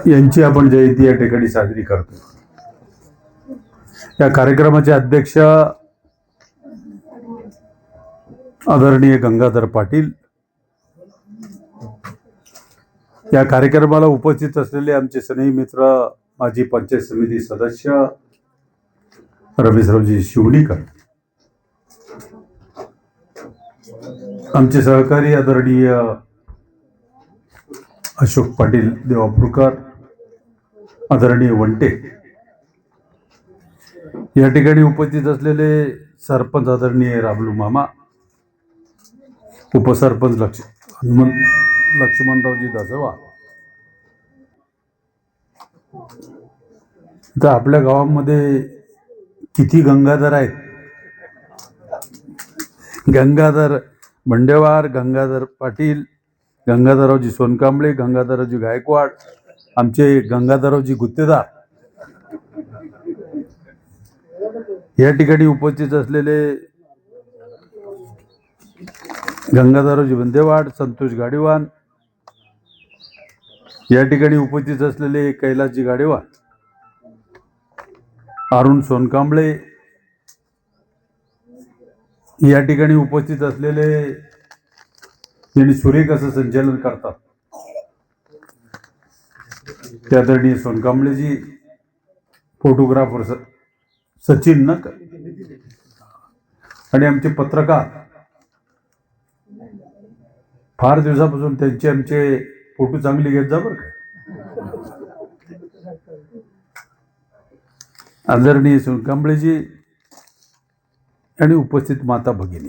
यांची आपण जयंती या ठिकाणी साजरी करतो। या कार्यक्रमाचे अध्यक्ष आदरणीय गंगाधर पाटील, या कार्यक्रमाला उपस्थित असलेले आमचे स्नेही मित्र माजी पंचायत समिती सदस्य रमेशरावजी शिवणीकर, आमचे सहकारी आदरणीय अशोक पाटील देवापूरकर, आदरणीय वंटे, या ठिकाणी उपस्थित असलेले सरपंच आदरणीय राबलू मामा, उपसरपंच लक्ष्मणरावजी दासवा। तर आपल्या गावामध्ये किती गंगाधर आहेत? गंगाधर बंडेवार, गंगाधर पाटील, गंगाधररावजी सोनकांबळे, गंगाधररावजी गायकवाड, आमचे गंगाधररावजी गुत्तेदार, या ठिकाणी उपस्थित असलेले गंगाधररावजी बंदेवाड, संतोष गाडीवान, या ठिकाणी उपस्थित असलेले कैलासजी गाडीवान, अरुण सोनकांबळे, या ठिकाणी उपस्थित असलेले यांनी सुरेख असं संचालन करतात ते आदरणीय सोनकांबळेजी, फोटोग्राफर सचिन नक, आणि आमचे पत्रकार, फार दिवसापासून त्यांचे आमचे फोटो चांगले घेत जा बरं का। आदरणीय सोनकांबळेजी आणि उपस्थित माता भगिनी,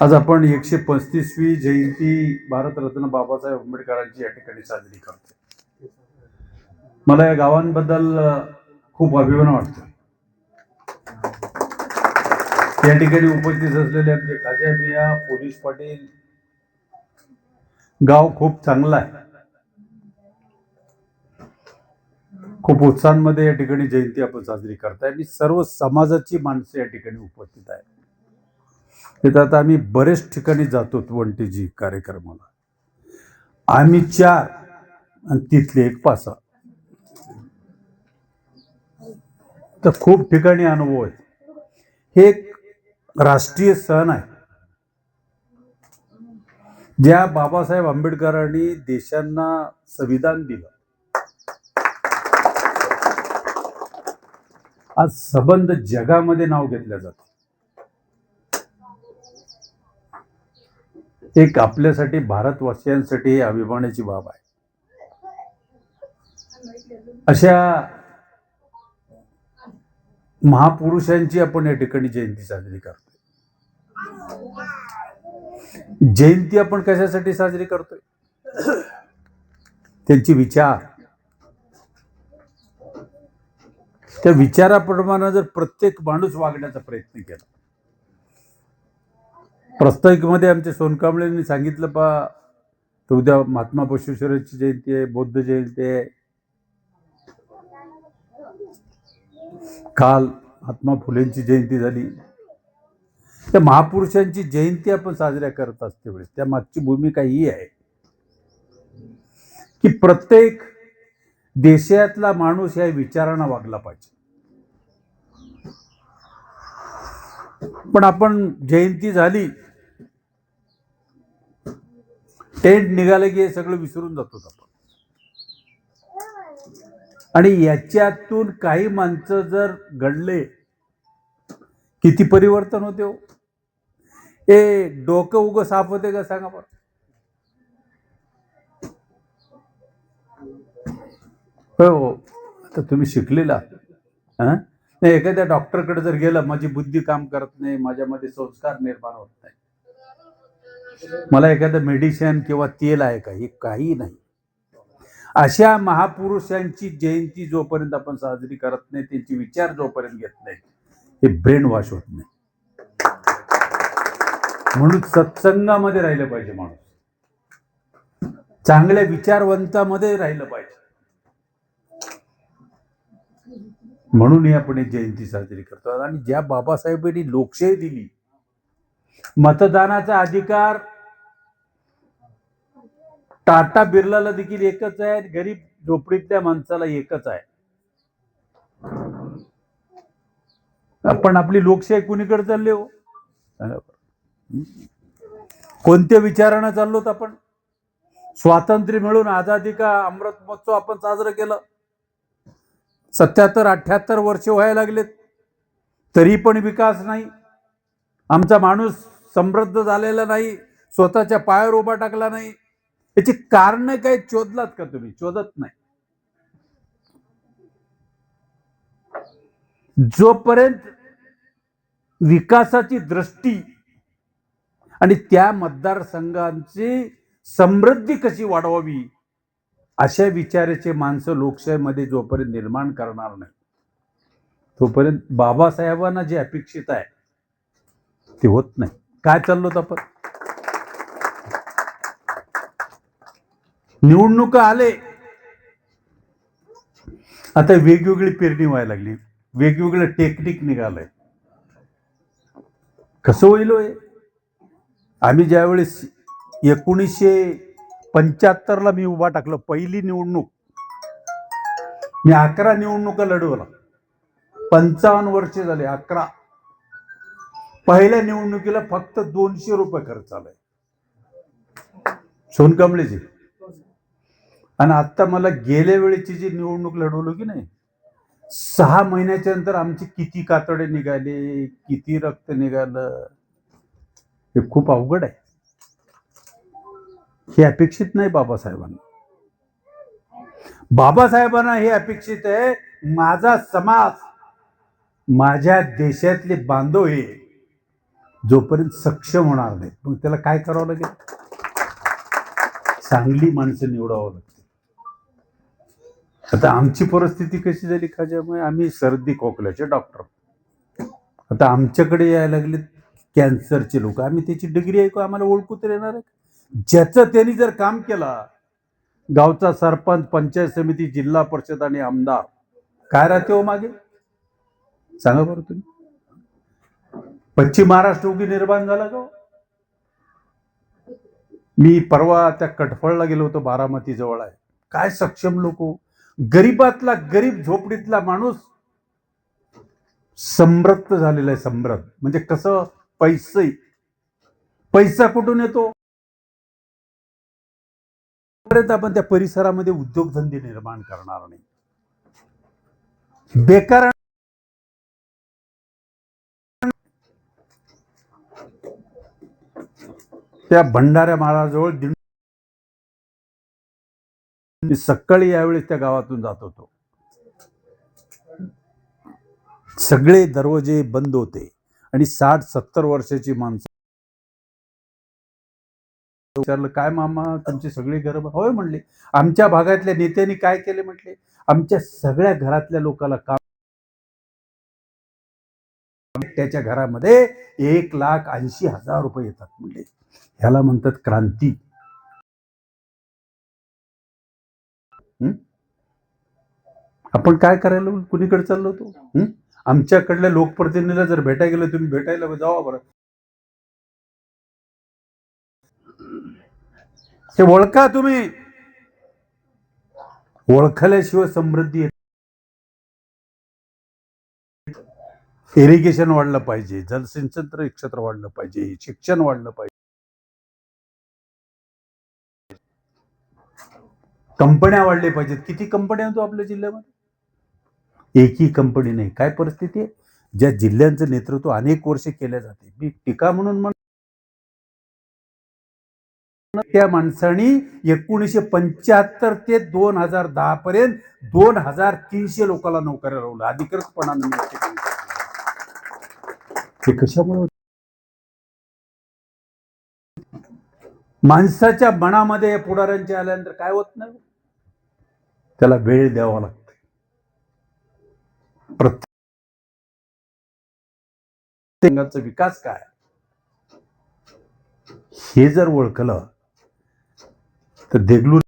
आज आपण 135वी जयंती भारतरत्न बाबासाहेब आंबेडकरांची या ठिकाणी साजरी करतो। मला या गावांबद्दल खूप अभिमान वाटतो। या ठिकाणी उपस्थित असलेले आमचे काजा मिया, पोलीस पाटील, गाव खूप चांगलं आहे। खूप उत्साहामध्ये या ठिकाणी जयंती आपण साजरी करताय आणि सर्व समाजाची माणसं या ठिकाणी उपस्थित आहेत। तिथं आता आम्ही बरेच ठिकाणी जातो वंटीजी कार्यक्रमाला, आम्ही 4 आणि तिथले 1 पासा, तर खूप ठिकाणी अनुभव आहे। हे एक राष्ट्रीय सण आहे, ज्या बाबासाहेब आंबेडकरांनी देशांना संविधान दिलं। आज संबंध जगामध्ये नाव घेतलं जातं। एक आपल्यासाठी, भारतवासियांसाठी अभिमानाची बाब आहे। अशा महापुरुषांची आपण या ठिकाणी जयंती साजरी करतोय। जयंती आपण कशासाठी साजरी करतोय? त्यांची विचार, त्या विचाराप्रमाणे जर प्रत्येक माणूस वागण्याचा प्रयत्न केला। प्रास्ताविकेमध्ये आमच्या सोनकांबळेंनी सांगितलं तर उद्या महात्मा बसवेश्वरांची जयंती आहे, बौद्ध जयंती आहे, काल महात्मा फुलेंची जयंती झाली। त्या महापुरुषांची जयंती आपण साजऱ्या करत असते वेळेस त्या मागची भूमिका ही आहे की प्रत्येक देशातला माणूस या विचारांना वागला पाहिजे। पण आपण जयंती झाली, टेंट निघाले की हे सगळं विसरून जातो आपण। आणि याच्यातून काही माणसं जर घडले, किती परिवर्तन होते हो। हे डोकं उगं साफ होते का सांगा बरं? हो, आता तुम्ही शिकलेला नाही, एखाद्या डॉक्टरकडे जर गेलं, माझी बुद्धी काम करत नाही, माझ्यामध्ये संस्कार निर्माण होत नाही, मला एखादं मेडिसिन किंवा तेल आहे का? हे काही नाही। अशा महापुरुषांची जयंती जोपर्यंत आपण साजरी करत नाही, त्यांचे विचार जोपर्यंत घेत नाही, हे ब्रेन वॉश होत नाही। म्हणून सत्संगामध्ये राहिलं पाहिजे माणूस, चांगल्या विचारवंतामध्ये राहिलं पाहिजे। म्हणून आपण एक जयंती साजरी करतो। आणि ज्या बाबासाहेबांनी लोकशाही दिली, मतदानाचा अधिकार टाटा बिर्लाला देखील एकच आहे, गरीब झोपडीतल्या माणसाला एकच आहे. आपण आपली लोकशाही कुणीकडे चालले हो? कोणत्या विचारानं चाललोत आपण? स्वातंत्र्य मिळून आझादी का अमृत महोत्सव आपण साजरं केलं, 77-78 वर्ष व्हायला लागलेत, तरी पण विकास नाही. आमचा माणूस समृद्ध झालेला नाही, स्वतःच्या पायावर उभा टाकला नाही. याची कारण काय शोधलात का तुम्ही? शोधत नाही. जोपर्यंत विकासाची दृष्टी आणि त्या मतदारसंघांची समृद्धी कशी वाढवावी अशा विचाराचे माणसं लोकशाहीमध्ये जोपर्यंत निर्माण करणार नाही, तोपर्यंत बाबासाहेबांना जे अपेक्षित आहे ते होत नाही. काय चाललोत आपण? निवडणुका आले, आता वेगवेगळी पेरणी व्हायला लागली, वेगवेगळं टेक्निक निघालंय. कसं होईल? आम्ही ज्यावेळेस 1975ला मी उभा टाकलं, पहिली निवडणूक, मी 11 निवडणुका लढवला. 55 वर्ष झाले, 11. पहिल्या निवडणुकीला फक्त 200 रुपये खर्च आलाय, सोनकांबळेची. आणि आता मला गेल्या वेळेची जी निवडणूक लढवलो की नाही, 6 महिन्याच्या नंतर आमची किती कातडे निघाले, किती रक्त निघालं, हे खूप अवघड आहे. हे अपेक्षित नाही बाबासाहेबांना. बाबासाहेबांना हे अपेक्षित आहे, माझा समाज, माझ्या देशातले बांधव हे जोपर्यंत सक्षम होणार नाही, मग त्याला काय करावं लागेल? चांगली माणसं निवडावं लागते. आता आमची परिस्थिती कशी झाली खाज्यामुळे, आम्ही सर्दी खोकल्याचे डॉक्टर, आता आमच्याकडे यायला लागले कॅन्सरचे लोक. आम्ही त्याची डिग्री ऐकू, आम्हाला ओळखू तर येणार आहे? ज्याचं त्यांनी जर काम केला, गावचा सरपंच, पंचायत समिती, जिल्हा परिषद आणि आमदार, काय राहते हो मागे? सांगा बरं तुम्ही. पश्चिम महाराष्ट्र उगी निर्माण झाला का? मी परवा त्या कटफळला गेलो होतो, बारामती जवळ आहे. काय सक्षम लोक, गरीबातला गरीब झोपडीतला माणूस समृद्ध झालेला आहे. समृद्ध म्हणजे कसं? पैसा कुठून येतो? आपण त्या परिसरामध्ये उद्योगधंदे निर्माण करणार नाही. बेकार त्या भंडाऱ्या महाराजवळ सकाळी यावेळेस त्या गावातून जात होतो, सगळे दरवाजे बंद होते आणि 60-70 वर्षाची माणसं. विचारलं, काय मामा तुमची सगळी घरं? होय म्हणले. आमच्या भागातल्या नेत्यांनी काय केले म्हटले, आमच्या सगळ्या घरातल्या लोकांना काम, त्याच्या घरामध्ये 1,80,000 रुपये येतात म्हणले. ह्याला म्हणतात क्रांती. आपण काय करायला, कुणीकडे चाललो होतो? आमच्याकडल्या लोकप्रतिनिधीला जर भेटायला गेलं, तुम्ही भेटायला जावा बरं, ते ओळखा तुम्ही. ओळखल्याशिवाय समृद्धी येत. इरिगेशन वाढलं पाहिजे, जलसिंचन क्षेत्र वाढलं पाहिजे, शिक्षण वाढलं पाहिजे, कंपन्या वाढल्या पाहिजेत. किती कंपन्या होतो आपल्या जिल्ह्यामध्ये? एकही कंपनी नाही. काय परिस्थिती आहे? ज्या जिल्ह्यांचं नेतृत्व अनेक वर्ष केल्या जाते, मी टीका म्हणून त्या माणसाने 1975 ते 2010 पर्यंत 2300 लोकांना नोकऱ्या लावलं अधिकृतपणाने. ते कशामुळे? माणसाच्या मनामध्ये पुढाऱ्यांच्या आल्यानंतर काय होत नाही, त्याला वेळ द्यावा लागतो. प्रत्येकाचा विकास काय हे जर ओळखलं तर देगलूर,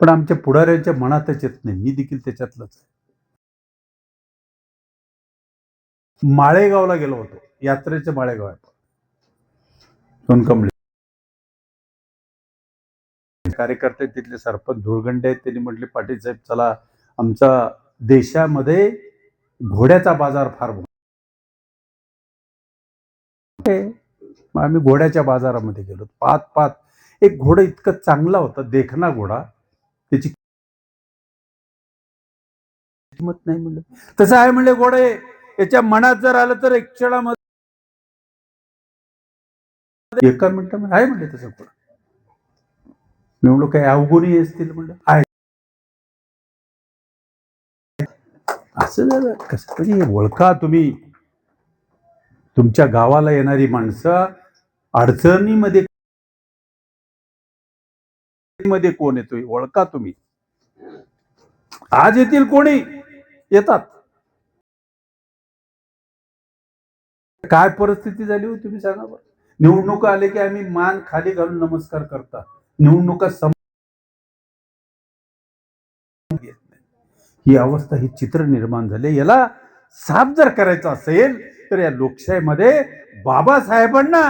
पण आमच्या पुढाऱ्यांच्या मनातच येत नाही. मी देखील त्याच्यातलंच आहे. माळेगावला गेलो होतो, यात्रेचं माळेगाव आहे, सोनकांबळे. कार्यकर्ते तिथले सरपंच धुळगंडे आहेत, त्यांनी म्हटले पाटील साहेब चला आमचा देशामध्ये घोड्याचा बाजार फार मोठा आहे. मग आम्ही घोड्याच्या बाजारामध्ये गेलो. पाहत एक घोडं इतकं चांगला होता, देखना घोडा, त्याची किंमत नाही म्हणलं. तसं आहे म्हणले घोडे, याच्या मनात जर आलं तर एक क्षणामध्ये एका मिनिटामध्ये आहे म्हणले तसं घोडा. मी म्हणलो काही अवगुणी असतील म्हणलं. आहे असं झालं कसं म्हणजे ओळखा तुम्ही. तुमच्या गावाला येणारी माणसं अडचणीमध्ये कोण येतोय ओळखा तुम्ही. आज येतील कोणी येतात. काय परिस्थिती झाली हो तुम्ही सांगा बरं. निवडणुका आले की आम्ही मान खाली घालून नमस्कार करता. निवडणुका ही अवस्था, ही चित्र निर्माण झाले. याला साफ जर करायचं असेल तर या लोकशाहीमध्ये बाबासाहेबांना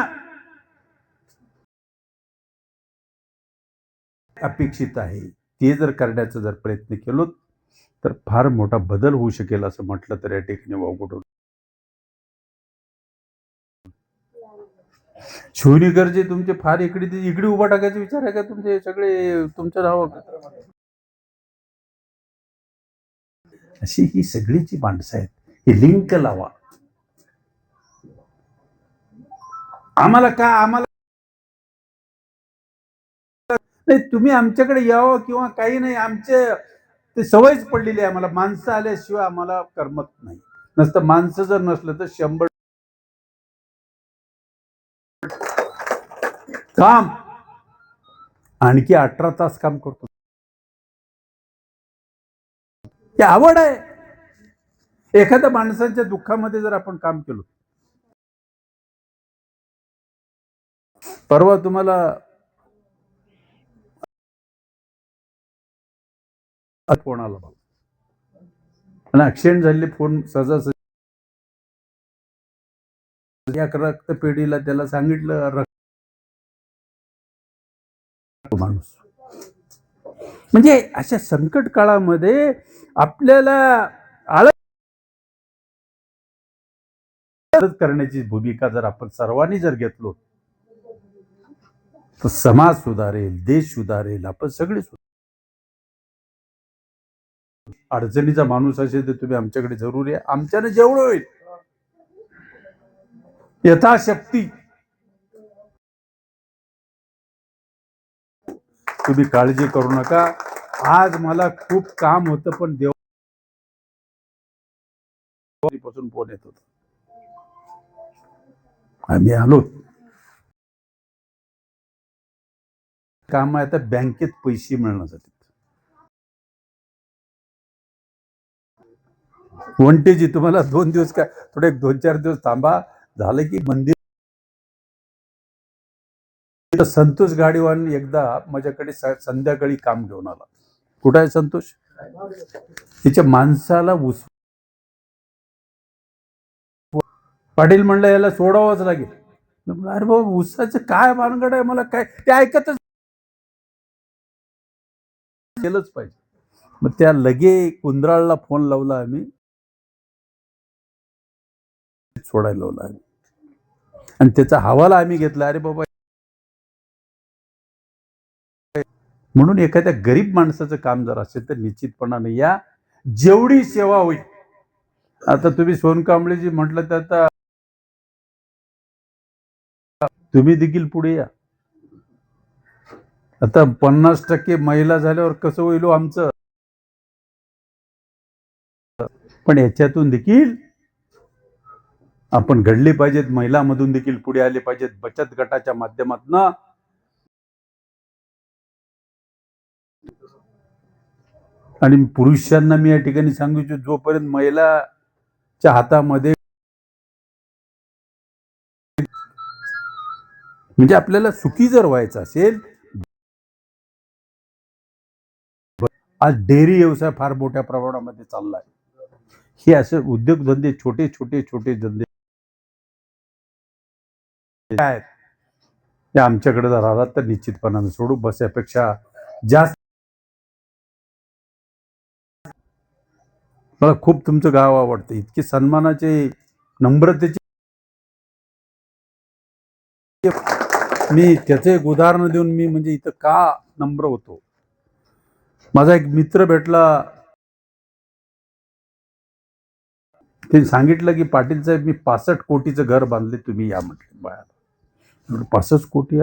अपेक्षित आहे. ते जर करण्याचा जर प्रयत्न केलो तर फार मोठा बदल होऊ शकेल असं म्हटलं तर या ठिकाणी वावगुट. शिवनेकरचे तुमचे फार इकडे उभा टाकायचे विचार आहे का तुमचे सगळे तुमचं नाव. अशी ही सगळीची माणसं आहेत. ही लिंक लावा. आम्हाला नाही तुम्ही आमच्याकडे यावं किंवा काही नाही. आमचे ते सवयच पडलेली आहे आम्हाला. माणसं आल्याशिवाय आम्हाला करमत नाही. नसतं माणसं जर नसलं तर 100 काम आणखी 18 तास काम करतो. ही आवड आहे. एखाद्या माणसाच्या दुःखामध्ये जर आपण काम केलं. परवा तुम्हाला फोन आला आणि ऍक्सिडेंट झालेले फोन सहजासहजी रक्तपेढीला त्याला सांगितलं माणूस. म्हणजे अशा संकट काळामध्ये आपल्याला आळस करण्याची भूमिका जर आपण सर्वांनी जर घेतलो तर समाज सुधारेल, देश सुधारेल, आपण सगळे अडचणीचा माणूस असेल तर तुम्ही आमच्याकडे जरूर या. आमच्याने जेवढं होईल यथाशक्ती तुम्ही काळजी करू नका. आज मला खूप काम होतं पण देवापासून फोन येत होता. आम्ही आलो. काम आहे आता बँकेत पैसे मिळण्यासाठी. वंटेजी तुम्हाला 2 दिवस काय थोडे 2-4 दिवस थांबा. झालं की मंदिर. संतोष गाडीवान एकदा माझ्याकडे संध्याकाळी काम घेऊन आला. कुठं आहे संतोष? तिच्या माणसाला पाटील म्हणलं याला सोडावंच लागेल. अरे बाबा ऊसाचं काय भानगड आहे मला काय ते ऐकतच केलंच पाहिजे. मग त्या लगे कुंद्राळला फोन लावला आम्ही सोडायला लावला आम्ही आणि त्याचा हवाला आम्ही घेतला. अरे बाबा म्हणून एखाद्या गरीब माणसाचं काम जर असेल तर निश्चितपणाने या. जेवढी सेवा होईल. आता तुम्ही सोनकांबळेजी म्हटलं तर आता तुम्ही देखील पुढे या. आता 50% महिला झाल्यावर कसं होईल आमचं. पण याच्यातून देखील आपण घडले पाहिजेत. महिलांमधून देखील पुढे आले पाहिजेत. बचत गटाच्या माध्यमातून आणि पुरुषांना मी या ठिकाणी सांगू इच्छितो जोपर्यंत महिलाच्या हातामध्ये म्हणजे आपल्याला सुखी जर व्हायचं असेल. आज डेअरी व्यवसाय फार मोठ्या प्रमाणामध्ये चाललाय. हे असे उद्योगधंदे छोटे धंदे आहेत ते आमच्याकडे जर आलात तर निश्चितपणाने सोडू. बस यापेक्षा जास्त मला खूप तुमचं गाव आवडतं. इतके सन्मानाचे, नम्रतेचे मी त्याचं एक उदाहरण देऊन मी म्हणजे इथं का नम्र होतो. माझा एक मित्र भेटला, त्यांनी सांगितलं की पाटील साहेब मी 65 कोटीचं घर बांधले, तुम्ही या म्हटले बाळा. 65 कोटी.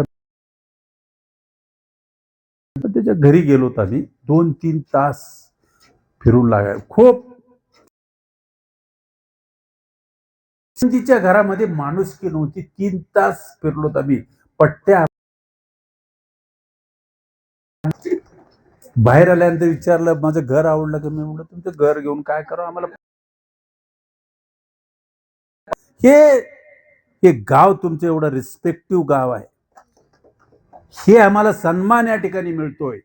त्याच्या घरी गेलो होतो आम्ही. 2-3 तास फिरून लागाय. खूप तिच्या घरामध्ये माणुसकी नव्हती. 3 तास फिरलो होतो आम्ही. पट्ट्या बाहेर आल्यानंतर विचारलं माझं घर आवडलं का? मी म्हटलं तुमचं घर घेऊन काय करावं आम्हाला. हे हे गाव तुमचं एवढं रिस्पेक्टिव्ह गाव आहे. हे आम्हाला सन्मान या ठिकाणी मिळतोय.